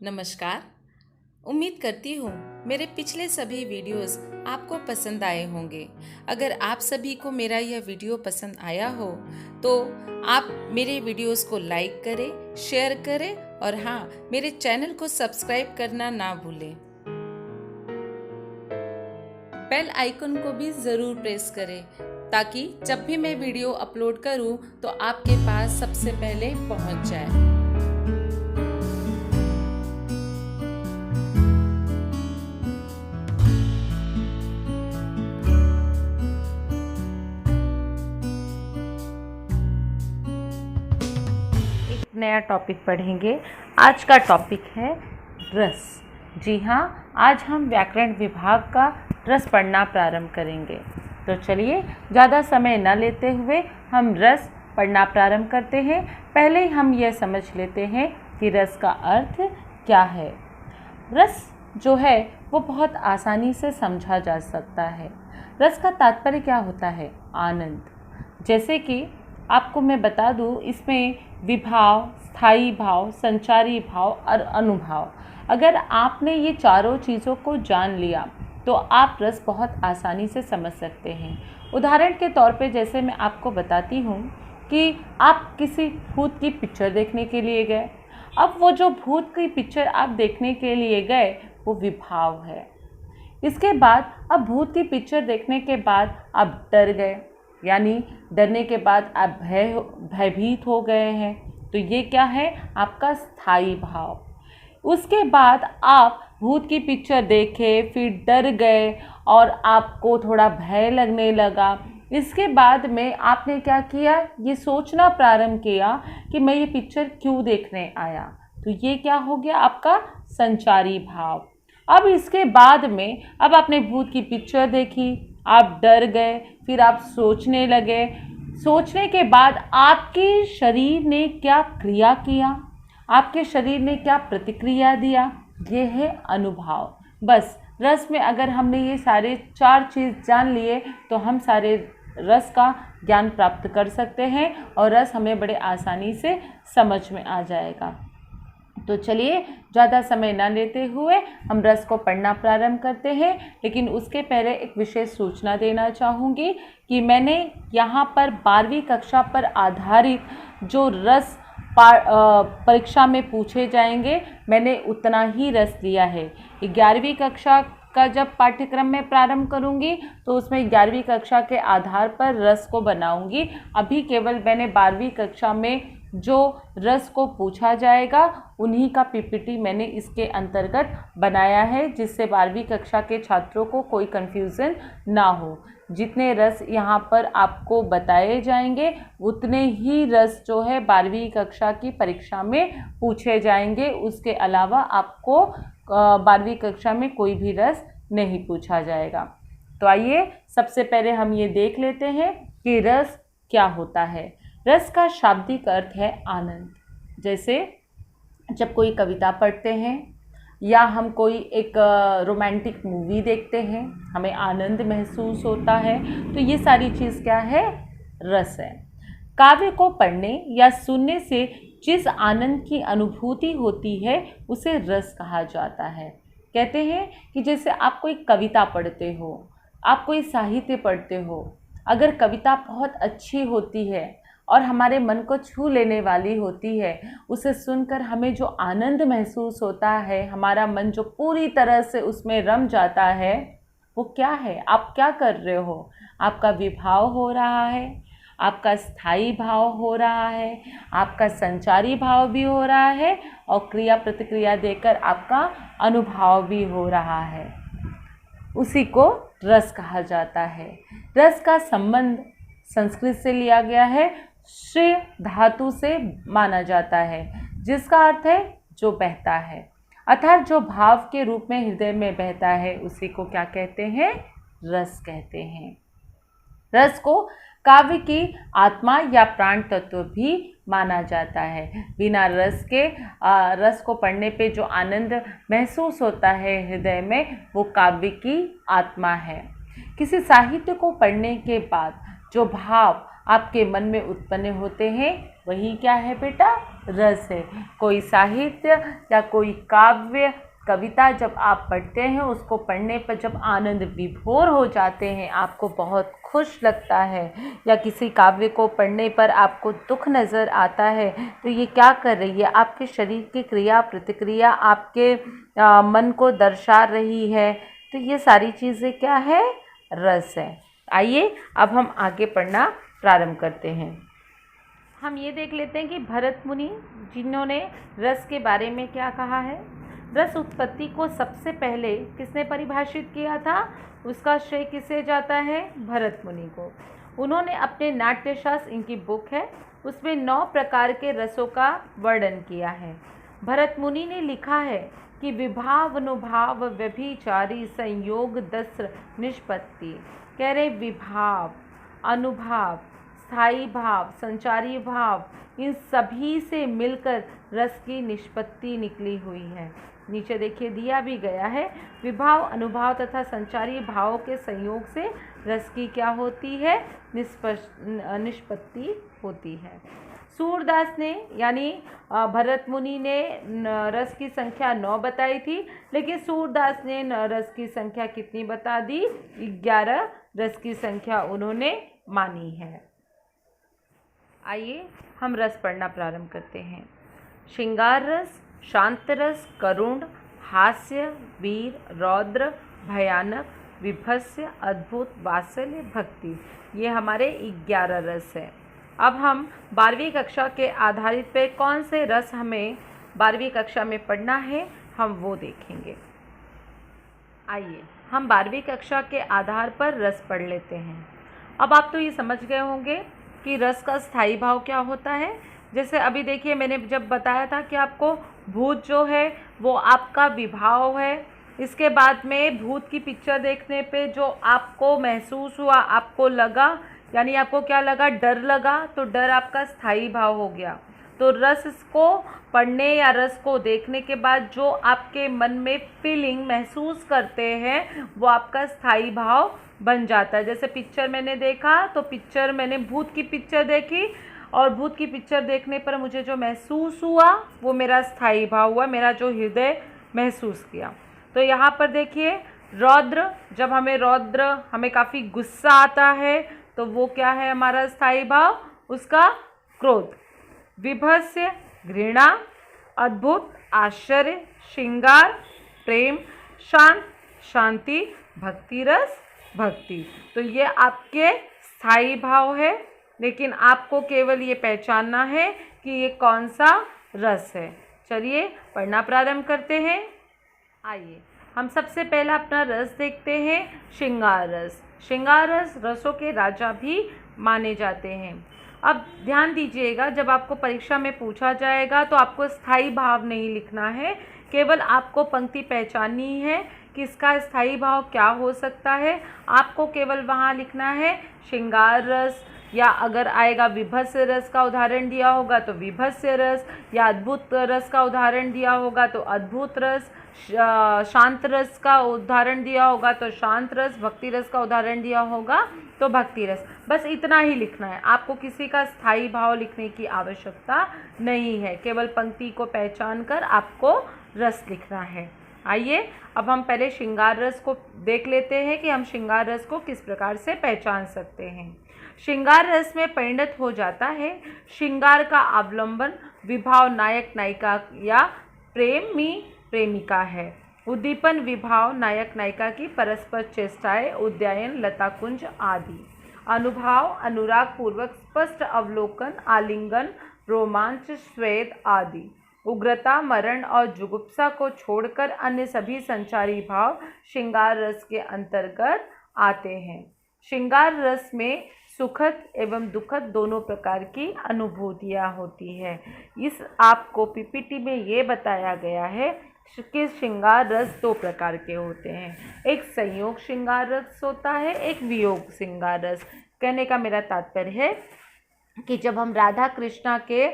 नमस्कार। उम्मीद करती हूँ मेरे पिछले सभी वीडियोस आपको पसंद आए होंगे। अगर आप सभी को मेरा यह वीडियो पसंद आया हो तो आप मेरे वीडियोस को लाइक करें, शेयर करें और हाँ, मेरे चैनल को सब्सक्राइब करना ना भूलें। बेल आइकन को भी ज़रूर प्रेस करें ताकि जब भी मैं वीडियो अपलोड करूँ तो आपके पास सबसे पहले पहुँच जाए। नया टॉपिक पढ़ेंगे। आज का टॉपिक है रस। जी हाँ, आज हम व्याकरण विभाग का रस पढ़ना प्रारंभ करेंगे। तो चलिए ज़्यादा समय न लेते हुए हम रस पढ़ना प्रारंभ करते हैं। पहले हम यह समझ लेते हैं कि रस का अर्थ क्या है। रस जो है वो बहुत आसानी से समझा जा सकता है। रस का तात्पर्य क्या होता है? आनंद। जैसे कि आपको मैं बता दूं, इसमें विभाव, स्थायी भाव, संचारी भाव और अनुभाव, अगर आपने ये चारों चीज़ों को जान लिया तो आप रस बहुत आसानी से समझ सकते हैं। उदाहरण के तौर पे जैसे मैं आपको बताती हूँ कि आप किसी भूत की पिक्चर देखने के लिए गए। अब वो जो भूत की पिक्चर आप देखने के लिए गए वो विभाव है। इसके बाद अब भूत की पिक्चर देखने के बाद आप डर गए, यानी डरने के बाद आप भयभीत हो गए हैं, तो ये क्या है? आपका स्थायी भाव। उसके बाद आप भूत की पिक्चर देखे, फिर डर गए और आपको थोड़ा भय लगने लगा। इसके बाद में आपने क्या किया? ये सोचना प्रारंभ किया कि मैं ये पिक्चर क्यों देखने आया। तो ये क्या हो गया? आपका संचारी भाव। अब इसके बाद में अब आपने भूत की पिक्चर देखी, आप डर गए, फिर आप सोचने लगे। सोचने के बाद आपके शरीर ने क्या क्रिया किया, आपके शरीर ने क्या प्रतिक्रिया दिया, ये है अनुभाव। बस रस में अगर हमने ये सारे चार चीज़ जान लिए तो हम सारे रस का ज्ञान प्राप्त कर सकते हैं और रस हमें बड़े आसानी से समझ में आ जाएगा। तो चलिए ज़्यादा समय ना लेते हुए हम रस को पढ़ना प्रारंभ करते हैं। लेकिन उसके पहले एक विशेष सूचना देना चाहूँगी कि मैंने यहाँ पर 12वीं कक्षा पर आधारित जो रस परीक्षा में पूछे जाएंगे, मैंने उतना ही रस लिया है। 11वीं कक्षा का जब पाठ्यक्रम में प्रारंभ करूंगी तो उसमें 11वीं कक्षा के आधार पर रस को बनाऊंगी। अभी केवल मैंने 12वीं कक्षा में जो रस को पूछा जाएगा उन्हीं का पीपीटी मैंने इसके अंतर्गत बनाया है, जिससे 12वीं कक्षा के छात्रों को कोई कन्फ्यूज़न ना हो। जितने रस यहाँ पर आपको बताए जाएंगे उतने ही रस जो है 12वीं कक्षा की परीक्षा में पूछे जाएंगे। उसके अलावा आपको 12वीं कक्षा में कोई भी रस नहीं पूछा जाएगा। तो आइए सबसे पहले हम ये देख लेते हैं कि रस क्या होता है। रस का शाब्दिक अर्थ है आनंद। जैसे जब कोई कविता पढ़ते हैं या हम कोई एक रोमांटिक मूवी देखते हैं, हमें आनंद महसूस होता है, तो ये सारी चीज़ क्या है? रस है। काव्य को पढ़ने या सुनने से जिस आनंद की अनुभूति होती है उसे रस कहा जाता है। कहते हैं कि जैसे आप कोई कविता पढ़ते हो, आप कोई साहित्य पढ़ते हो, अगर कविता बहुत अच्छी होती है और हमारे मन को छू लेने वाली होती है, उसे सुनकर हमें जो आनंद महसूस होता है, हमारा मन जो पूरी तरह से उसमें रम जाता है, वो क्या है? आप क्या कर रहे हो? आपका विभाव हो रहा है, आपका स्थायी भाव हो रहा है, आपका संचारी भाव भी हो रहा है और क्रिया प्रतिक्रिया देकर आपका अनुभाव भी हो रहा है। उसी को रस कहा जाता है। रस का संबंध संस्कृत से लिया गया है, श्रेय धातु से माना जाता है, जिसका अर्थ है जो बहता है, अर्थात जो भाव के रूप में हृदय में बहता है, उसी को क्या कहते हैं? रस कहते हैं। रस को काव्य की आत्मा या प्राण तत्व भी माना जाता है। बिना रस के रस को पढ़ने पे जो आनंद महसूस होता है हृदय में, वो काव्य की आत्मा है। किसी साहित्य को पढ़ने के बाद जो भाव आपके मन में उत्पन्न होते हैं वही क्या है बेटा? रस है। कोई साहित्य या कोई काव्य कविता जब आप पढ़ते हैं, उसको पढ़ने पर जब आनंद विभोर हो जाते हैं, आपको बहुत खुश लगता है, या किसी काव्य को पढ़ने पर आपको दुख नज़र आता है, तो ये क्या कर रही है? आपके शरीर की क्रिया प्रतिक्रिया आपके मन को दर्शा रही है। तो ये सारी चीज़ें क्या है? रस है। आइए अब हम आगे पढ़ना प्रारंभ करते हैं। हम ये देख लेते हैं कि भरत मुनि जिन्होंने रस के बारे में क्या कहा है। रस उत्पत्ति को सबसे पहले किसने परिभाषित किया था? उसका श्रेय किसे जाता है? भरत मुनि को। उन्होंने अपने नाट्यशास्त्र, इनकी बुक है, उसमें 9 प्रकार के रसों का वर्णन किया है। भरत मुनि ने लिखा है कि विभाव, अनुभाव, व्यभिचारी, संयोग, दस्र, निष्पत्ति। कह रहे विभाव, अनुभाव, स्थायी भाव, संचारी भाव, इन सभी से मिलकर रस की निष्पत्ति निकली हुई है। नीचे देखिए दिया भी गया है। विभाव, अनुभाव तथा संचारी भावों के संयोग से रस की क्या होती है? निष्पत्ति होती है। सूरदास ने यानी भरत मुनि ने रस की संख्या 9 बताई थी, लेकिन सूरदास ने रस की संख्या कितनी बता दी? 11 रस की संख्या उन्होंने मानी है। आइए हम रस पढ़ना प्रारंभ करते हैं। श्रृंगार रस, शांत रस, करुण, हास्य, वीर, रौद्र, भयानक, विभत्स्य, अद्भुत, वात्सल्य, भक्ति, ये हमारे 11 रस है। अब हम 12वीं कक्षा के आधारित पे कौन से रस हमें 12वीं कक्षा में पढ़ना है, हम वो देखेंगे। आइए हम 12वीं कक्षा के आधार पर रस पढ़ लेते हैं। अब आप तो ये समझ गए होंगे कि रस का स्थायी भाव क्या होता है। जैसे अभी देखिए मैंने जब बताया था कि आपको भूत जो है वो आपका विभाव है। इसके बाद में भूत की पिक्चर देखने पे जो आपको महसूस हुआ, आपको लगा, यानी आपको क्या लगा? डर लगा, तो डर आपका स्थायी भाव हो गया। तो रस को पढ़ने या रस को देखने के बाद जो आपके मन में फीलिंग महसूस करते हैं वो आपका स्थायी भाव बन जाता है। जैसे पिक्चर मैंने देखा, तो पिक्चर मैंने भूत की पिक्चर देखी, और भूत की पिक्चर देखने पर मुझे जो महसूस हुआ वो मेरा स्थायी भाव हुआ, मेरा जो हृदय महसूस किया। तो यहाँ पर देखिए रौद्र, जब हमें काफ़ी गुस्सा आता है तो वो क्या है हमारा स्थायी भाव? उसका क्रोध। विभत्स्य, घृणा, अद्भुत, आश्चर्य, श्रृंगार, प्रेम, शांत, शांति, भक्ति रस, भक्ति। तो ये आपके स्थायी भाव है, लेकिन आपको केवल ये पहचानना है कि ये कौन सा रस है। चलिए पढ़ना प्रारंभ करते हैं। आइए हम सबसे पहला अपना रस देखते हैं, श्रृंगार रस। श्रृंगार रस रसों के राजा भी माने जाते हैं। अब ध्यान दीजिएगा, जब आपको परीक्षा में पूछा जाएगा तो आपको स्थायी भाव नहीं लिखना है, केवल आपको पंक्ति पहचाननी है कि इसका स्थायी भाव क्या हो सकता है। आपको केवल वहाँ लिखना है श्रृंगार रस, या अगर आएगा विभत्स्य रस का उदाहरण दिया होगा तो विभत्स्य रस, या अद्भुत रस का उदाहरण दिया होगा तो अद्भुत रस, शांत रस का उदाहरण दिया होगा तो शांत रस, भक्ति रस का उदाहरण दिया होगा तो भक्ति रस। बस इतना ही लिखना है, आपको किसी का स्थायी भाव लिखने की आवश्यकता नहीं है, केवल पंक्ति को पहचान कर आपको रस लिखना है। आइए अब हम पहले श्रृंगार रस को देख लेते हैं कि हम श्रृंगार रस को किस प्रकार से पहचान सकते हैं। श्रृंगार रस में परिणत हो जाता है श्रृंगार का अवलंबन विभाव नायक नायिका या प्रेमी प्रेमिका है। उद्दीपन विभाव नायक नायिका की परस्पर चेष्टाएं, उद्यायन, लता कुंज आदि। अनुभाव अनुराग पूर्वक स्पष्ट अवलोकन, आलिंगन, रोमांच, स्वेद आदि। उग्रता, मरण और जुगुप्सा को छोड़कर अन्य सभी संचारी भाव श्रृंगार रस के अंतर्गत आते हैं। श्रृंगार रस में सुखद एवं दुखद दोनों प्रकार की अनुभूतियाँ होती है। इस आपको पीपीटी में ये बताया गया है कि श्रृंगार रस 2 प्रकार के होते हैं, एक संयोग श्रृंगार रस होता है, एक वियोग श्रृंगार रस। कहने का मेरा तात्पर्य है कि जब हम राधा कृष्णा के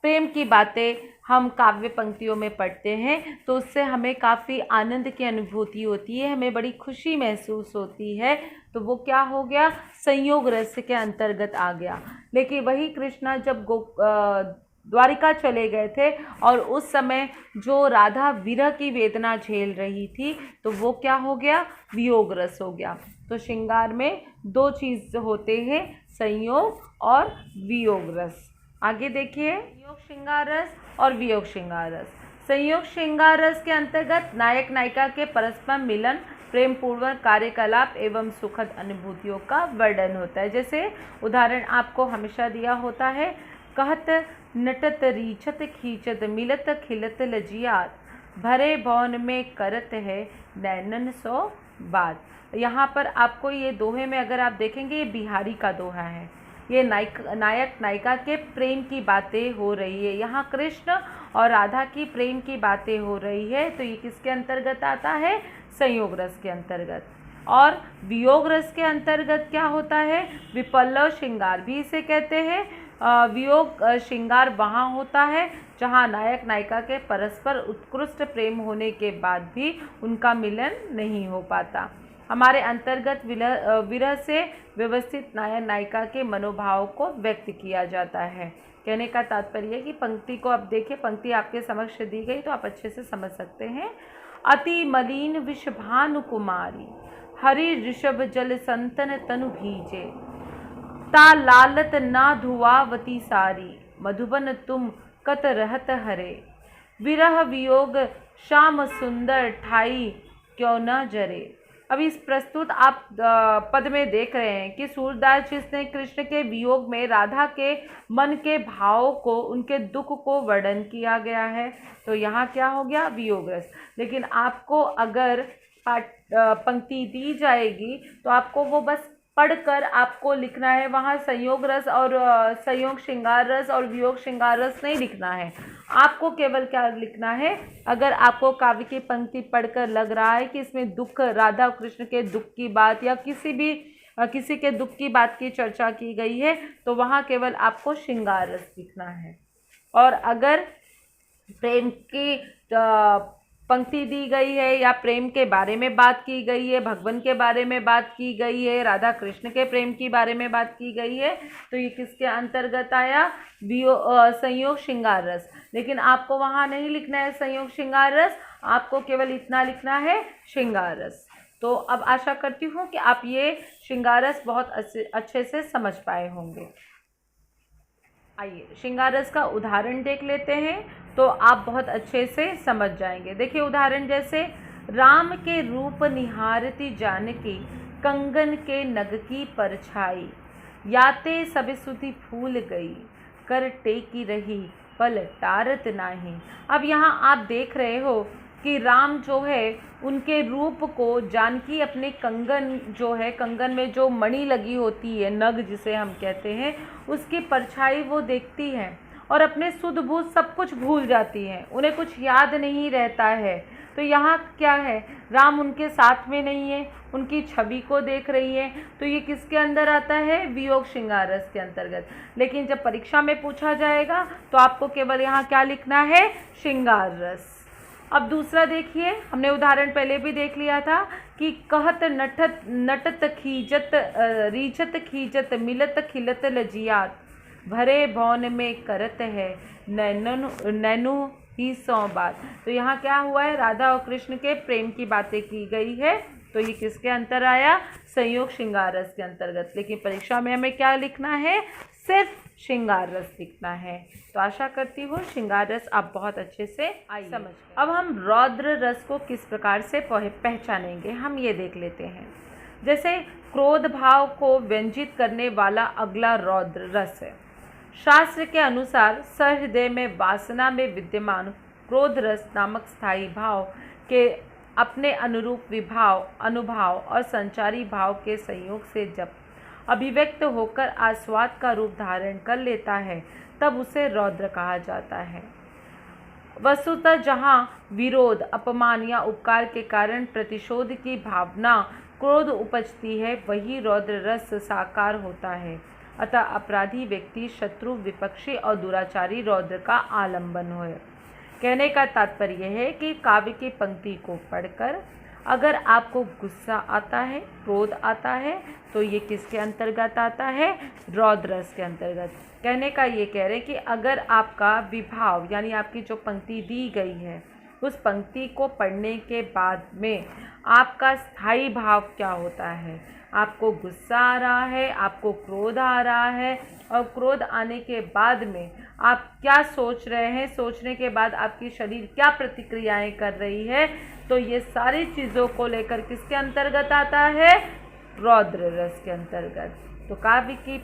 प्रेम की बातें हम काव्य पंक्तियों में पढ़ते हैं तो उससे हमें काफ़ी आनंद की अनुभूति होती है, हमें बड़ी खुशी महसूस होती है, तो वो क्या हो गया? संयोग रस के अंतर्गत आ गया। लेकिन वही कृष्णा जब द्वारिका चले गए थे और उस समय जो राधा विरह की वेदना झेल रही थी तो वो क्या हो गया, वियोग रस हो गया। तो श्रृंगार में दो चीज़ होते हैं, संयोग और वियोग रस। आगे देखिए, संयोग श्रृंगार रस और वियोग श्रृंगार रस। संयोग श्रृंगार रस के अंतर्गत नायक नायिका के परस्पर मिलन, प्रेम पूर्वक कार्यकलाप एवं सुखद अनुभूतियों का वर्णन होता है। जैसे उदाहरण आपको हमेशा दिया होता है, कहत नटत रीछत खींचत मिलत खिलत लजियात, भरे भवन में करत है नैनन सो बात। यहाँ पर आपको ये दोहे में अगर आप देखेंगे, ये बिहारी का दोहा है। ये नायक नायिका के प्रेम की बातें हो रही है। यहाँ कृष्ण और राधा की प्रेम की बातें हो रही है। तो ये किसके अंतर्गत आता है, संयोग रस के अंतर्गत। और वियोग रस के अंतर्गत क्या होता है, विपल्लव श्रृंगार भी इसे कहते हैं। वियोग श्रृंगार वहाँ होता है जहाँ नायक नायिका के परस्पर उत्कृष्ट प्रेम होने के बाद भी उनका मिलन नहीं हो पाता। हमारे अंतर्गत विरह से व्यवस्थित नायक नायिका के मनोभाव को व्यक्त किया जाता है। कहने का तात्पर्य है कि पंक्ति को अब देखिए, पंक्ति आपके समक्ष दी गई तो आप अच्छे से समझ सकते हैं। अति मलिन विषभानु कुमारी, हरि ऋषभ जल संतन तनु भीजे, ता लालत ना धुआवती सारी, मधुबन तुम कत रहत हरे, विरह वियोग श्याम सुंदर ठाई क्यों न जरे। अब इस प्रस्तुत आप पद में देख रहे हैं कि सूरदास जिसने कृष्ण के वियोग में राधा के मन के भाव को, उनके दुख को वर्णन किया गया है। तो यहाँ क्या हो गया, वियोग रस। लेकिन आपको अगर पंक्ति दी जाएगी तो आपको वो बस पढ़कर आपको लिखना है। वहाँ संयोग रस और संयोग श्रृंगार रस और वियोग श्रृंगार रस नहीं लिखना है। आपको केवल क्या लिखना है, अगर आपको काव्य की पंक्ति पढ़कर लग रहा है कि इसमें दुख, राधा और कृष्ण के दुख की बात या किसी के दुख की बात की चर्चा की गई है, तो वहाँ केवल आपको श्रृंगार रस लिखना है। और अगर प्रेम की पंक्ति दी गई है या प्रेम के बारे में बात की गई है, भगवान के बारे में बात की गई है, राधा कृष्ण के प्रेम के बारे में बात की गई है, तो ये किसके अंतर्गत आया, संयोग श्रृंगार रस। लेकिन आपको वहाँ नहीं लिखना है संयोग श्रृंगार रस, आपको केवल इतना लिखना है श्रृंगार रस। तो अब आशा करती हूँ कि आप ये श्रृंगार रस बहुत अच्छे से समझ पाए होंगे। आइए श्रृंगार रस का उदाहरण देख लेते हैं तो आप बहुत अच्छे से समझ जाएंगे। देखिए उदाहरण, जैसे राम के रूप निहारती जानकी, कंगन के नग की परछाई, याते सब सुधि फूल गई, कर टेकी रही पल टारत नाही। अब यहाँ आप देख रहे हो कि राम जो है उनके रूप को जानकी अपने कंगन जो है, कंगन में जो मणि लगी होती है, नग जिसे हम कहते हैं, उसकी परछाई वो देखती हैं और अपने सुध बुध सब कुछ भूल जाती हैं, उन्हें कुछ याद नहीं रहता है। तो यहाँ क्या है, राम उनके साथ में नहीं है, उनकी छवि को देख रही है। तो ये किसके अंदर आता है, वियोग श्रृंगार रस के अंतर्गत। लेकिन जब परीक्षा में पूछा जाएगा तो आपको केवल यहाँ क्या लिखना है, श्रृंगार रस। अब दूसरा देखिए, हमने उदाहरण पहले भी देख लिया था कि कहत नटत खीजत रीछत खीजत मिलत खिलत लजियात, भरे भवन में करत है नैनु ही सौ बात। तो यहाँ क्या हुआ है, राधा और कृष्ण के प्रेम की बातें की गई है। तो ये किसके अंतर आया, संयोग श्रृंगार रस के अंतर्गत। लेकिन परीक्षा में हमें क्या लिखना है, सिर्फ श्रृंगार रस लिखना है। तो आशा करती हूँ श्रृंगार रस आप बहुत अच्छे से समझ। अब हम रौद्र रस को किस प्रकार से पहचानेंगे, हम ये देख लेते हैं। जैसे क्रोध भाव को व्यंजित करने वाला अगला रौद्र रस है। शास्त्र के अनुसार सहृदय में वासना में विद्यमान क्रोध रस नामक स्थायी भाव के अपने अनुरूप विभाव, अनुभाव और संचारी भाव के संयोग से जब अभिव्यक्त होकर आस्वाद का रूप धारण कर लेता है, तब उसे रौद्र कहा जाता है। वस्तुतः जहाँ विरोध, अपमान या उपकार के कारण प्रतिशोध की भावना क्रोध उपजती है, वही रौद्र रस साकार होता है। अतः अपराधी व्यक्ति शत्रु, विपक्षी और दुराचारी रौद्र का आलंबन हो। कहने का तात्पर्य है कि काव्य की पंक्ति को पढ़कर अगर आपको गुस्सा आता है, क्रोध आता है, तो ये किसके अंतर्गत आता है? रौद्र रस के अंतर्गत। कहने का ये कह रहे हैं कि अगर आपका विभाव यानी आपकी जो पंक्ति दी गई है उस पंक्ति को पढ़ने के बाद में आपका स्थायी भाव क्या होता है, आपको गुस्सा आ रहा है, आपको क्रोध आ रहा है, और क्रोध आने के बाद में आप क्या सोच रहे हैं, सोचने के बाद आपकी शरीर क्या प्रतिक्रियाएं कर रही है, तो ये सारी चीज़ों को लेकर किसके अंतर्गत आता है? रौद्र रस के अंतर्गत। तो काव्य की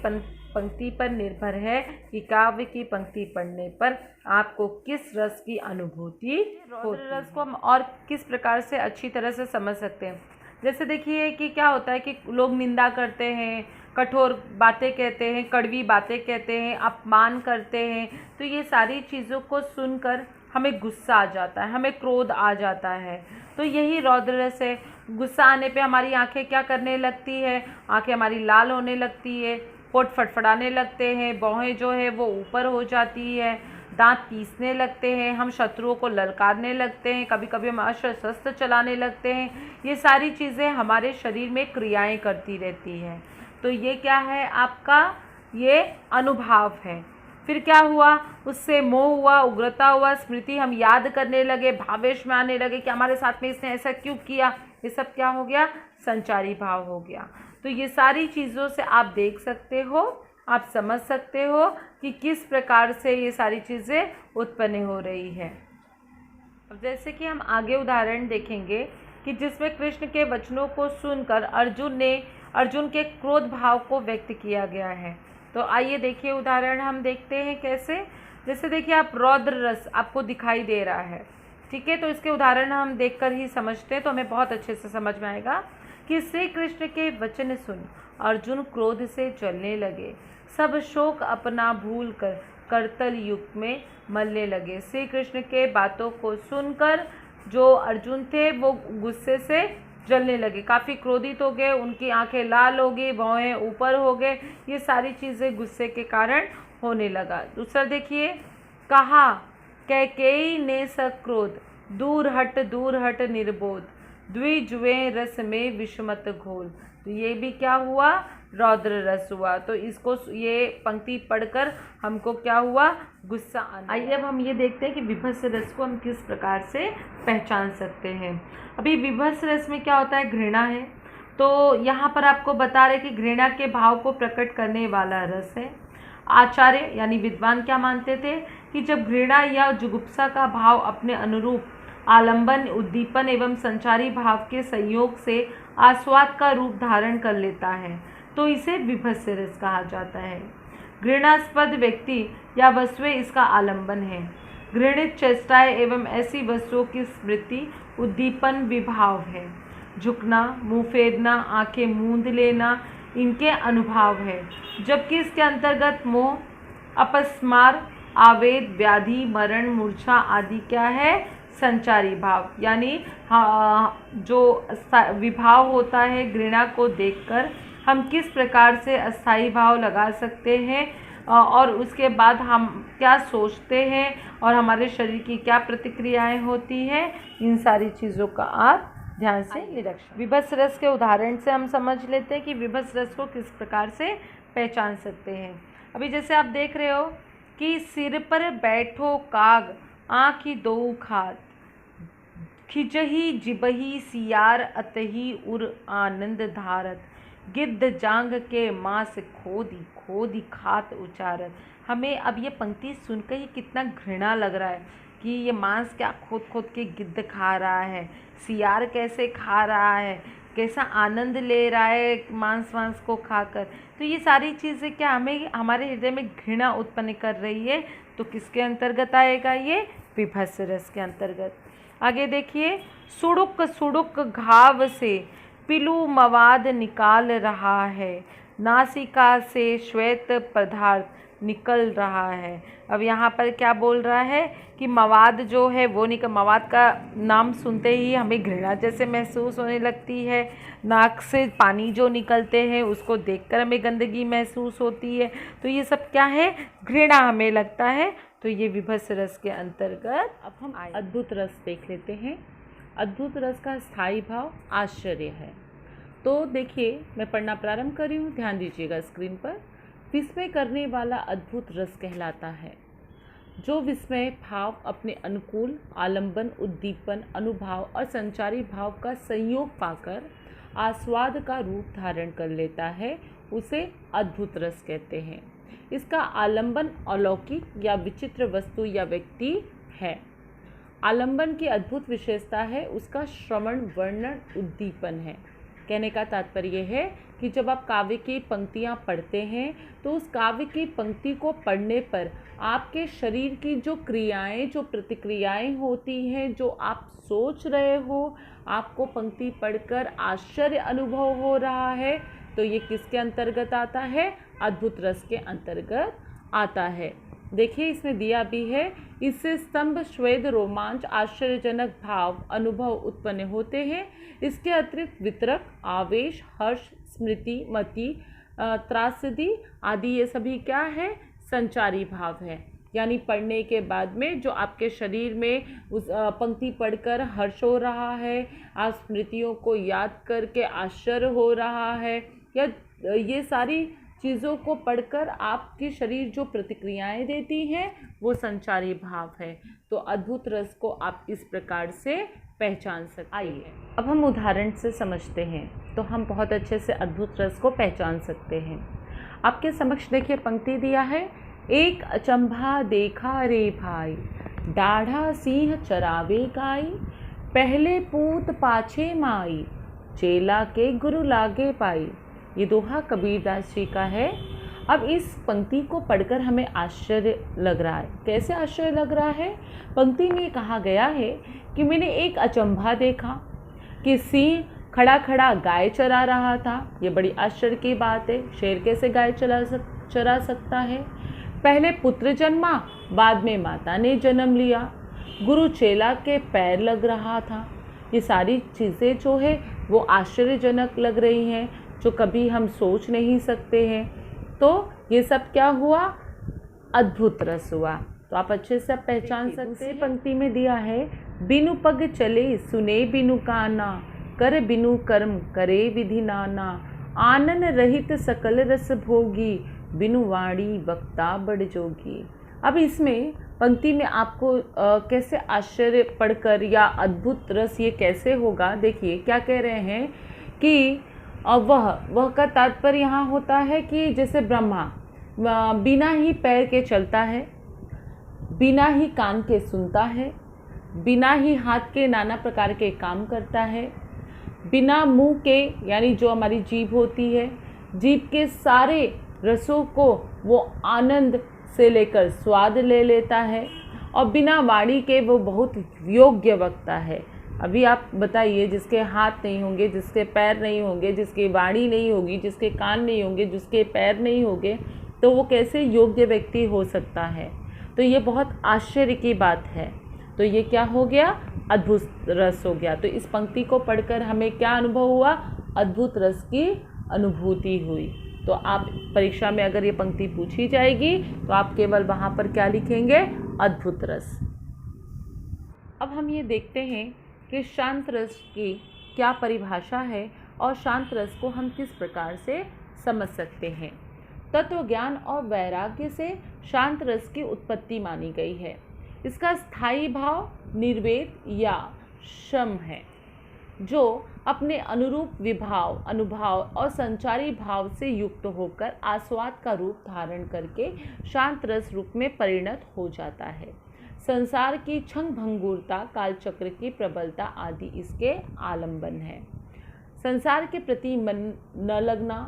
पंक्ति पर निर्भर है कि काव्य की पंक्ति पढ़ने पर आपको किस रस की अनुभूति होती है। रौद्र रस को हम और किस प्रकार से अच्छी तरह से समझ सकते हैं? जैसे देखिए कि क्या होता है कि लोग निंदा करते हैं, कठोर बातें कहते हैं, कड़वी बातें कहते हैं, अपमान करते हैं, तो ये सारी चीज़ों को सुनकर हमें गुस्सा आ जाता है, हमें क्रोध आ जाता है। तो यही रौद्र रस है। गुस्सा आने पे हमारी आंखें क्या करने लगती है? आंखें हमारी लाल होने लगती है, होठ फड़फड़ाने लगते हैं, भौहें जो है वो ऊपर हो जाती है, दांत पीसने लगते हैं, हम शत्रुओं को ललकारने लगते हैं, कभी कभी हम अस्त्र शस्त्र चलाने लगते हैं। ये सारी चीज़ें हमारे शरीर में क्रियाएं करती रहती हैं। तो ये क्या है? आपका ये अनुभाव है। फिर क्या हुआ? उससे मोह हुआ, उग्रता हुआ, स्मृति, हम याद करने लगे, भावेश में आने लगे कि हमारे साथ में इसने ऐसा क्यों किया। ये सब क्या हो गया? संचारी भाव हो गया। तो ये सारी चीज़ों से आप देख सकते हो, आप समझ सकते हो कि किस प्रकार से ये सारी चीज़ें उत्पन्न हो रही है। अब जैसे कि हम आगे उदाहरण देखेंगे कि जिसमें कृष्ण के वचनों को सुनकर अर्जुन के क्रोध भाव को व्यक्त किया गया है। तो आइए देखिए उदाहरण हम देखते हैं कैसे। जैसे देखिए आप रौद्र रस आपको दिखाई दे रहा है, ठीक है, तो इसके उदाहरण हम देखकर ही समझते हैं तो हमें बहुत अच्छे से समझ में आएगा कि श्री कृष्ण के वचन सुन अर्जुन क्रोध से जलने लगे, सब शोक अपना भूल कर करतल युग में मलने लगे। श्री कृष्ण के बातों को सुनकर जो अर्जुन थे वो गुस्से से जलने लगे, काफ़ी क्रोधित हो गए, उनकी आंखें लाल हो गई, भौहें ऊपर हो गए। ये सारी चीज़ें गुस्से के कारण होने लगा। दूसरा देखिए, कहा कैकेयी ने सक्रोध, दूर हट निर्बोध, द्विजुए रस में विषमत घोल। तो ये भी क्या हुआ? रौद्र रस हुआ। तो इसको ये पंक्ति पढ़कर हमको क्या हुआ? गुस्सा आना। आइए अब हम ये देखते हैं कि विभत्स रस को हम किस प्रकार से पहचान सकते हैं। अभी विभत्स रस में क्या होता है? घृणा है। तो यहाँ पर आपको बता रहे कि घृणा के भाव को प्रकट करने वाला रस है। आचार्य यानी विद्वान क्या मानते थे कि जब घृणा या जुगुप्सा का भाव अपने अनुरूप आलंबन, उद्दीपन एवं संचारी भाव के संयोग से आस्वाद का रूप धारण कर लेता है तो इसे विभत्स रस कहा जाता है। घृणास्पद व्यक्ति या वस्तुएं इसका आलंबन है। घृणित चेष्टाएं एवं ऐसी वस्तुओं की स्मृति उद्दीपन विभाव है। झुकना, मुंह फेरना, आंखें मूंद लेना इनके अनुभाव है। जबकि इसके अंतर्गत मोह, अपस्मार, आवेद, व्याधि, मरण, मूर्छा आदि क्या है? संचारी भाव। यानी जो विभाव होता है घृणा को देखकर हम किस प्रकार से अस्थायी भाव लगा सकते हैं और उसके बाद हम क्या सोचते हैं और हमारे शरीर की क्या प्रतिक्रियाएं होती हैं, इन सारी चीज़ों का आप ध्यान से निरीक्षण। विभत्स रस के उदाहरण से हम समझ लेते हैं कि विभत्स रस को किस प्रकार से पहचान सकते हैं। अभी जैसे आप देख रहे हो कि सिर पर बैठो काग, आँखी दो खात, खिजही जिबही सियार अतही उर आनंद धारत, गिद्ध जांग के मांस खोदी खोदी खात उचारत। हमें अब ये पंक्ति सुनकर ही कितना घृणा लग रहा है कि ये मांस क्या खोद खोद के गिद्ध खा रहा है, सियार कैसे खा रहा है, कैसा आनंद ले रहा है मांस को खाकर। तो ये सारी चीज़ें क्या हमें हमारे हृदय में घृणा उत्पन्न कर रही है। तो किसके अंतर्गत आएगा? ये विभत्स रस के अंतर्गत। आगे देखिए, सुड़ुक सुड़ुक घाव से पिलू मवाद निकाल रहा है, नासिका से श्वेत पदार्थ निकल रहा है। अब यहाँ पर क्या बोल रहा है कि मवाद जो है वो मवाद का नाम सुनते ही हमें घृणा जैसे महसूस होने लगती है। नाक से पानी जो निकलते हैं उसको देखकर हमें गंदगी महसूस होती है। तो ये सब क्या है? घृणा हमें लगता है। तो ये विभत्स रस के अंतर्गत। अब हम अद्भुत रस देख लेते हैं। अद्भुत रस का स्थायी भाव आश्चर्य है। तो देखिए, मैं पढ़ना प्रारंभ कर रही हूँ, ध्यान दीजिएगा स्क्रीन पर। विस्मय करने वाला अद्भुत रस कहलाता है जो विस्मय भाव अपने अनुकूल आलंबन, उद्दीपन, अनुभाव और संचारी भाव का संयोग पाकर आस्वाद का रूप धारण कर लेता है, उसे अद्भुत रस कहते हैं। इसका आलंबन अलौकिक या विचित्र वस्तु या व्यक्ति है। आलंबन की अद्भुत विशेषता है उसका श्रवण, वर्णन, उद्दीपन है। कहने का तात्पर्य है कि जब आप काव्य की पंक्तियाँ पढ़ते हैं तो उस काव्य की पंक्ति को पढ़ने पर आपके शरीर की जो क्रियाएं, जो प्रतिक्रियाएं होती हैं, जो आप सोच रहे हो, आपको पंक्ति पढ़कर आश्चर्य अनुभव हो रहा है, तो ये किसके अंतर्गत आता है? अद्भुत रस के अंतर्गत आता है। देखिए, इसमें दिया भी है, इससे स्तंभ, स्वेद, रोमांच, आश्चर्यजनक भाव, अनुभव उत्पन्न होते हैं। इसके अतिरिक्त वितरक, आवेश, हर्ष, स्मृति, मति, त्रासदी आदि ये सभी क्या है? संचारी भाव है। यानी पढ़ने के बाद में जो आपके शरीर में उस पंक्ति पढ़कर हर्ष हो रहा है, आप स्मृतियों को याद करके आश्चर्य हो रहा है, या ये सारी चीज़ों को पढ़कर आपकी शरीर जो प्रतिक्रियाएं देती हैं वो संचारी भाव है। तो अद्भुत रस को आप इस प्रकार से पहचान सकते हैं। आइए अब हम उदाहरण से समझते हैं तो हम बहुत अच्छे से अद्भुत रस को पहचान सकते हैं। आपके समक्ष देखिए पंक्ति दिया है, एक अचंभा देखा रे भाई, दाढ़ा सिंह चरावे गाई, पहले पूत पाछे माई, चेला के गुरु लागे पाई। ये दोहा कबीरदास जी का है। अब इस पंक्ति को पढ़कर हमें आश्चर्य लग रहा है। कैसे आश्चर्य लग रहा है? पंक्ति में कहा गया है कि मैंने एक अचंभा देखा कि सिंह खड़ा खड़ा गाय चरा रहा था। ये बड़ी आश्चर्य की बात है, शेर कैसे गाय चरा सकता है? पहले पुत्र जन्मा, बाद में माता ने जन्म लिया, गुरु चेला के पैर लग रहा था। ये सारी चीज़ें जो है वो आश्चर्यजनक लग रही हैं, जो कभी हम सोच नहीं सकते हैं। तो ये सब क्या हुआ? अद्भुत रस हुआ। तो आप अच्छे से पहचान सकते हैं। पंक्ति में दिया है, बिनु पग चले सुने बिनु काना, कर बिनु कर्म करे विधि नाना, आनन रहित सकल रस भोगी, बिनु वाणी वक्ता बड़ जोगी। अब इसमें पंक्ति में आपको कैसे आश्चर्य पढ़कर या अद्भुत रस ये कैसे होगा? देखिए क्या कह रहे हैं कि वह का तात्पर्य यहाँ होता है कि जैसे ब्रह्मा बिना ही पैर के चलता है, बिना ही कान के सुनता है, बिना ही हाथ के नाना प्रकार के काम करता है, बिना मुंह के यानी जो हमारी जीभ होती है, जीभ के सारे रसों को वो आनंद से लेकर स्वाद ले लेता है, और बिना वाणी के वो बहुत योग्य वक्ता है। अभी आप बताइए, जिसके हाथ नहीं होंगे, जिसके पैर नहीं होंगे, जिसकी वाणी नहीं होगी, जिसके कान नहीं होंगे, जिसके पैर नहीं होंगे, तो वो कैसे योग्य व्यक्ति हो सकता है? तो ये बहुत आश्चर्य की बात है। तो ये क्या हो गया? अद्भुत रस हो गया। तो इस पंक्ति को पढ़कर हमें क्या अनुभव हुआ? अद्भुत रस की अनुभूति हुई। तो आप परीक्षा में अगर ये पंक्ति पूछी जाएगी तो आप केवल वहाँ पर क्या लिखेंगे? अद्भुत रस। अब हम ये देखते हैं कि शांत रस की क्या परिभाषा है और शांत रस को हम किस प्रकार से समझ सकते हैं। तत्व ज्ञान और वैराग्य से शांत रस की उत्पत्ति मानी गई है। इसका स्थायी भाव निर्वेद या शम है, जो अपने अनुरूप विभाव, अनुभाव और संचारी भाव से युक्त होकर आस्वाद का रूप धारण करके शांत रस रूप में परिणत हो जाता है। संसार की क्षण भंगुरता, कालचक्र की प्रबलता आदि इसके आलंबन है। संसार के प्रति मन न लगना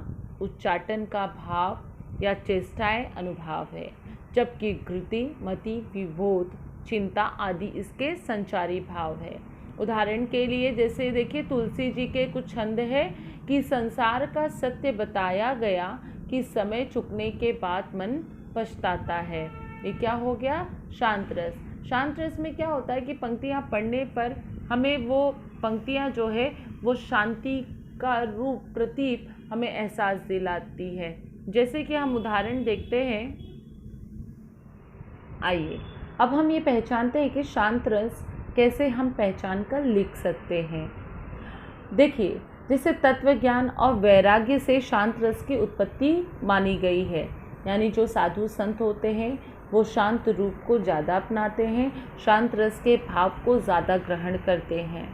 उच्चाटन का भाव या चेष्टाएं अनुभाव है, जबकि घृति, मति, विबोध, चिंता आदि इसके संचारी भाव है। उदाहरण के लिए जैसे देखिए तुलसी जी के कुछ छंद है कि संसार का सत्य बताया गया कि समय चुकने के बाद मन पछताता है। ये क्या हो गया? शांत रस। शांत रस में क्या होता है कि पंक्तियाँ पढ़ने पर हमें वो पंक्तियाँ जो है वो शांति का रूप, प्रतीक हमें एहसास दिलाती है। जैसे कि हम उदाहरण देखते हैं। आइए अब हम ये पहचानते हैं कि शांत रस कैसे हम पहचान कर लिख सकते हैं। देखिए, जैसे तत्व ज्ञान और वैराग्य से शांत रस की उत्पत्ति मानी गई है, यानी जो साधु संत होते हैं वो शांत रूप को ज़्यादा अपनाते हैं, शांत रस के भाव को ज़्यादा ग्रहण करते हैं।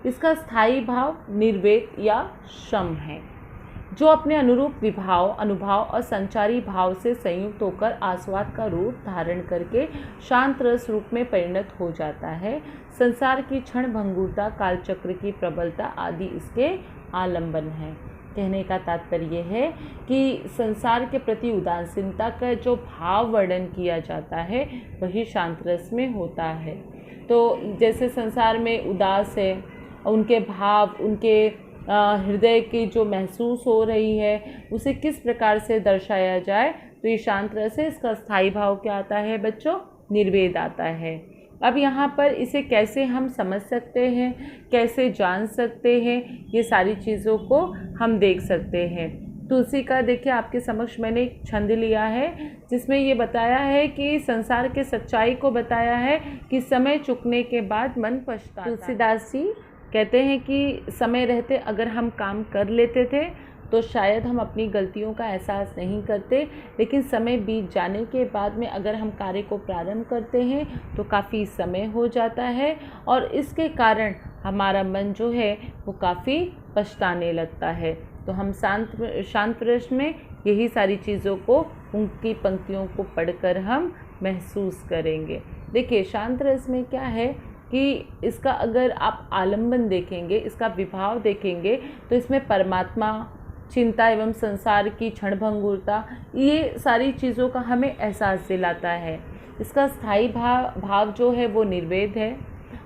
इसका स्थायी भाव निर्वेद या शम है, जो अपने अनुरूप विभाव, अनुभव और संचारी भाव से संयुक्त होकर आस्वाद का रूप धारण करके शांत रस रूप में परिणत हो जाता है। संसार की क्षण भंगुरता, कालचक्र की प्रबलता आदि इसके आलंबन है। कहने का तात्पर्य है कि संसार के प्रति उदासीनता का जो भाव वर्णन किया जाता है वही शांत रस में होता है। तो जैसे संसार में उदास है, उनके भाव, उनके हृदय की जो महसूस हो रही है उसे किस प्रकार से दर्शाया जाए, तो ये शांत रस है। इसका स्थायी भाव क्या आता है बच्चों? निर्वेद आता है। अब यहाँ पर इसे कैसे हम समझ सकते हैं, कैसे जान सकते हैं, ये सारी चीज़ों को हम देख सकते हैं। तुलसी का देखिए आपके समक्ष मैंने एक छंद लिया है जिसमें ये बताया है कि संसार के सच्चाई को बताया है कि समय चुकने के बाद मन पछताता है। तुलसीदास जी कहते हैं कि समय रहते अगर हम काम कर लेते थे तो शायद हम अपनी गलतियों का एहसास नहीं करते, लेकिन समय बीत जाने के बाद में अगर हम कार्य को प्रारंभ करते हैं तो काफ़ी समय हो जाता है और इसके कारण हमारा मन जो है वो काफ़ी पछताने लगता है। तो हम शांत रस में यही सारी चीज़ों को, उनकी पंक्तियों को पढ़कर हम महसूस करेंगे। देखिए, शांत रस में क्या है कि इसका अगर आप आलंबन देखेंगे, इसका विभाव देखेंगे तो इसमें परमात्मा, चिंता एवं संसार की क्षणभंगुरता, ये सारी चीज़ों का हमें एहसास दिलाता है। इसका स्थायी भाव जो है वो निर्वेद है।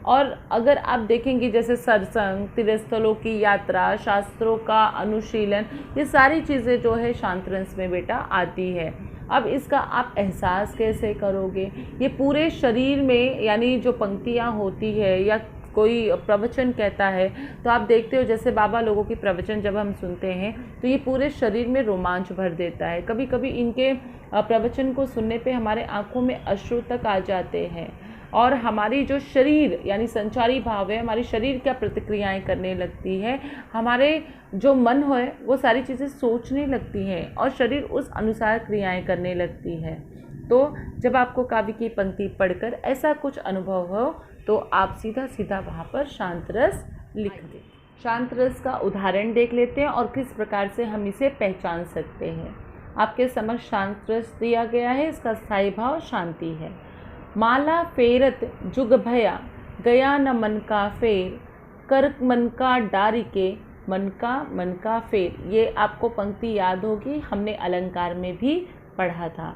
और अगर आप देखेंगे जैसे सत्संग, तीर्थस्थलों की यात्रा, शास्त्रों का अनुशीलन, ये सारी चीज़ें जो है शांत रस में बेटा आती है। अब इसका आप एहसास कैसे करोगे? ये पूरे शरीर में, यानी जो पंक्तियाँ होती है या कोई प्रवचन कहता है तो आप देखते हो जैसे बाबा लोगों की प्रवचन जब हम सुनते हैं तो ये पूरे शरीर में रोमांच भर देता है। कभी कभी इनके प्रवचन को सुनने पे हमारे आंखों में अश्रु तक आ जाते हैं और हमारी जो शरीर यानी संचारी भाव है, हमारी शरीर क्या प्रतिक्रियाएं करने लगती है, हमारे जो मन है वो सारी चीज़ें सोचने लगती हैं और शरीर उस अनुसार क्रियाएं करने लगती है। तो जब आपको काव्य की पंक्ति पढ़कर ऐसा कुछ अनुभव हो तो आप सीधा सीधा वहाँ पर शांत रस लिख दें। शांत रस का उदाहरण देख लेते हैं और किस प्रकार से हम इसे पहचान सकते हैं। आपके समक्ष शांत रस दिया गया है, इसका स्थायी भाव शांति है। माला फेरत जुग भया, गया न मन का फेर, कर मन का डारिके, मन का फेर। ये आपको पंक्ति याद होगी, हमने अलंकार में भी पढ़ा था।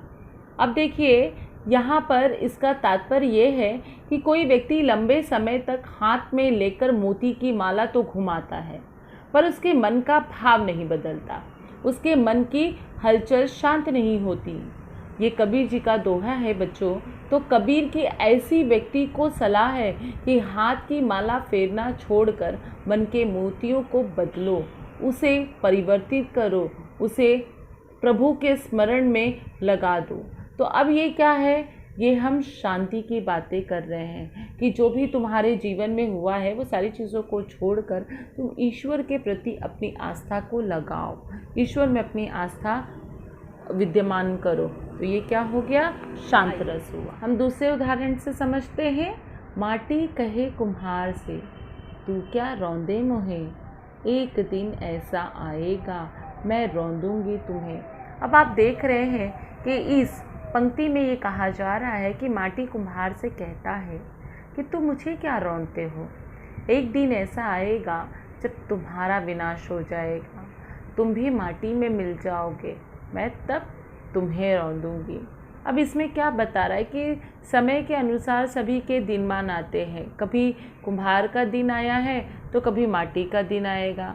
अब देखिए यहाँ पर इसका तात्पर्य ये है कि कोई व्यक्ति लंबे समय तक हाथ में लेकर मोती की माला तो घुमाता है पर उसके मन का भाव नहीं बदलता, उसके मन की हलचल शांत नहीं होती। ये कबीर जी का दोहा है बच्चों। तो कबीर की ऐसी व्यक्ति को सलाह है कि हाथ की माला फेरना छोड़कर मन के मोतियों को बदलो, उसे परिवर्तित करो, उसे प्रभु के स्मरण में लगा दो। तो अब ये क्या है? ये हम शांति की बातें कर रहे हैं कि जो भी तुम्हारे जीवन में हुआ है वो सारी चीज़ों को छोड़कर तुम ईश्वर के प्रति अपनी आस्था को लगाओ, ईश्वर में अपनी आस्था विद्यमान करो। तो ये क्या हो गया? शांत रस हुआ। हम दूसरे उदाहरण से समझते हैं। माटी कहे कुम्हार से, तू क्या रौंदे मोहे, एक दिन ऐसा आएगा मैं रौंदूंगी तुम्हें। अब आप देख रहे हैं कि इस पंक्ति में ये कहा जा रहा है कि माटी कुम्हार से कहता है कि तुम मुझे क्या रौंदते हो, एक दिन ऐसा आएगा जब तुम्हारा विनाश हो जाएगा, तुम भी माटी में मिल जाओगे, मैं तब तुम्हें रौंदूंगी। अब इसमें क्या बता रहा है कि समय के अनुसार सभी के दिनमान आते हैं। कभी कुम्हार का दिन आया है तो कभी माटी का दिन आएगा।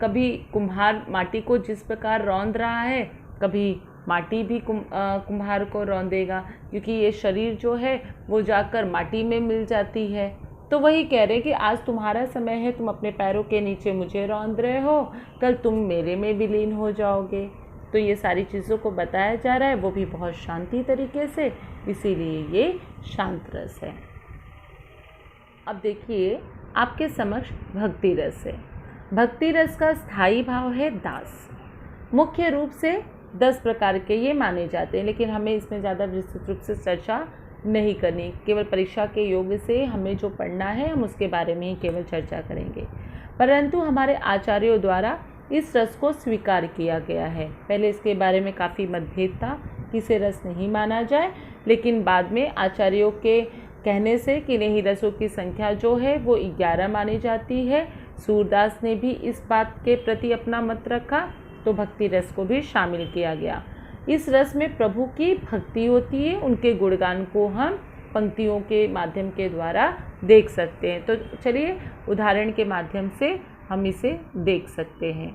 कभी कुम्हार माटी को जिस प्रकार रौंद रहा है, कभी माटी भी कुम्हार को रौंदेगा, क्योंकि ये शरीर जो है वो जाकर माटी में मिल जाती है। तो वही कह रहे हैं कि आज तुम्हारा समय है, तुम अपने पैरों के नीचे मुझे रौंद रहे हो, कल तुम मेरे में विलीन हो जाओगे। तो ये सारी चीज़ों को बताया जा रहा है, वो भी बहुत शांति तरीके से, इसीलिए ये शांत रस है। अब देखिए आपके समक्ष भक्ति रस है। भक्ति रस का स्थायी भाव है दास। मुख्य रूप से 10 प्रकार के ये माने जाते हैं, लेकिन हमें इसमें ज़्यादा विस्तृत रूप से चर्चा नहीं करनी। केवल परीक्षा के योग से हमें जो पढ़ना है हम उसके बारे में ही केवल चर्चा करेंगे। परंतु हमारे आचार्यों द्वारा इस रस को स्वीकार किया गया है। पहले इसके बारे में काफ़ी मतभेद था कि इसे रस नहीं माना जाए, लेकिन बाद में आचार्यों के कहने से कि नहीं, रसों की संख्या जो है वो 11 मानी जाती है। सूरदास ने भी इस बात के प्रति अपना मत रखा, तो भक्ति रस को भी शामिल किया गया। इस रस में प्रभु की भक्ति होती है, उनके गुणगान को हम पंक्तियों के माध्यम के द्वारा देख सकते हैं। तो चलिए उदाहरण के माध्यम से हम इसे देख सकते हैं।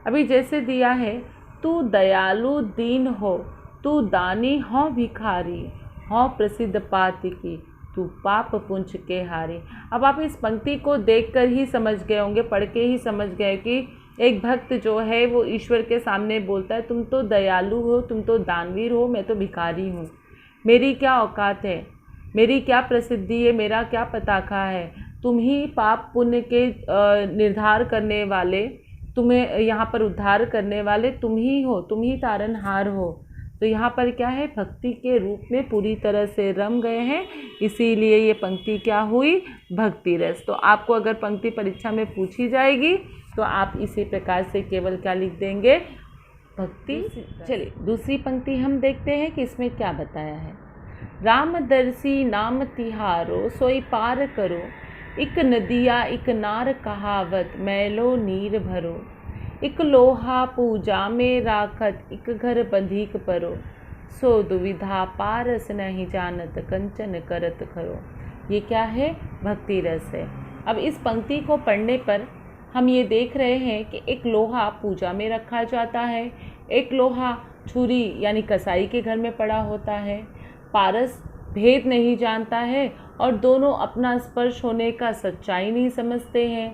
अभी जैसे दिया है, तू दयालु दीन हो, तू दानी हो भिखारी, हो प्रसिद्ध पाति की, तू पाप पुंज के हारी। अब आप इस पंक्ति को देखकर ही समझ गए होंगे, पढ़ के ही समझ गए कि एक भक्त जो है वो ईश्वर के सामने बोलता है, तुम तो दयालु हो, तुम तो दानवीर हो, मैं तो भिखारी हूँ। मेरी क्या औकात है, मेरी क्या प्रसिद्धि है, मेरा क्या पताका है। तुम ही पाप पुण्य के निर्धार करने वाले, तुम्हें यहाँ पर उद्धार करने वाले तुम ही हो, तुम ही तारनहार हो। तो यहाँ पर क्या है, भक्ति के रूप में पूरी तरह से रम गए हैं, इसीलिए ये पंक्ति क्या हुई, भक्ति रस। तो आपको अगर पंक्ति परीक्षा में पूछी जाएगी तो आप इसी प्रकार से केवल क्या लिख देंगे, भक्ति। चलिए दूसरी पंक्ति हम देखते हैं कि इसमें क्या बताया है। रामदर्शी नाम तिहारो, सोई पार करो, इक नदिया इक नार कहावत, मैलो नीर भरो, इक लोहा पूजा में राखत, इक घर बंधीक परो, सो दुविधा पारस नहीं जानत, कंचन करत खरो। ये क्या है, भक्ति रस है। अब इस पंक्ति को पढ़ने पर हम ये देख रहे हैं कि एक लोहा पूजा में रखा जाता है, एक लोहा छुरी यानी कसाई के घर में पड़ा होता है। पारस भेद नहीं जानता है और दोनों अपना स्पर्श होने का सच्चाई नहीं समझते हैं।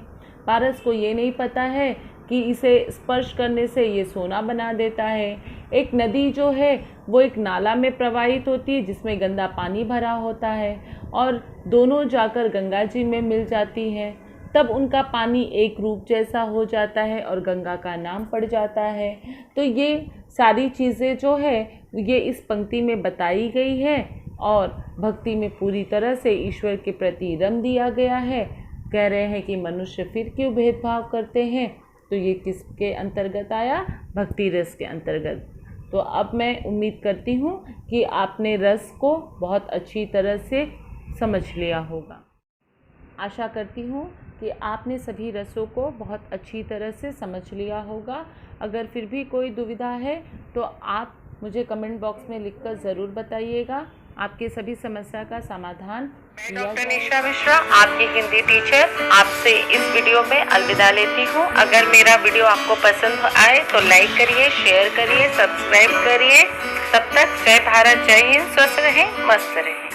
पारस को ये नहीं पता है कि इसे स्पर्श करने से ये सोना बना देता है। एक नदी जो है वो एक नाला में प्रवाहित होती है जिसमें गंदा पानी भरा होता है और दोनों जाकर गंगा जी में मिल जाती हैं। तब उनका पानी एक रूप जैसा हो जाता है और गंगा का नाम पड़ जाता है। तो ये सारी चीज़ें जो है ये इस पंक्ति में बताई गई है और भक्ति में पूरी तरह से ईश्वर के प्रति रम दिया गया है। कह रहे हैं कि मनुष्य फिर क्यों भेदभाव करते हैं, तो ये किसके अंतर्गत आया, भक्ति रस के अंतर्गत। तो अब मैं उम्मीद करती हूँ कि आपने रस को बहुत अच्छी तरह से समझ लिया होगा। आशा करती हूँ कि आपने सभी रसों को बहुत अच्छी तरह से समझ लिया होगा। अगर फिर भी कोई दुविधा है तो आप मुझे कमेंट बॉक्स में लिखकर ज़रूर बताइएगा। आपके सभी समस्या का समाधान। मैं डॉक्टर निशा मिश्रा, आपकी हिंदी टीचर, आपसे इस वीडियो में अलविदा लेती हूँ। अगर मेरा वीडियो आपको पसंद आए तो लाइक करिए, शेयर करिए, सब्सक्राइब करिए। तब तक जय भारत, जय हिंद, स्वस्थ रहें, मस्त रहें।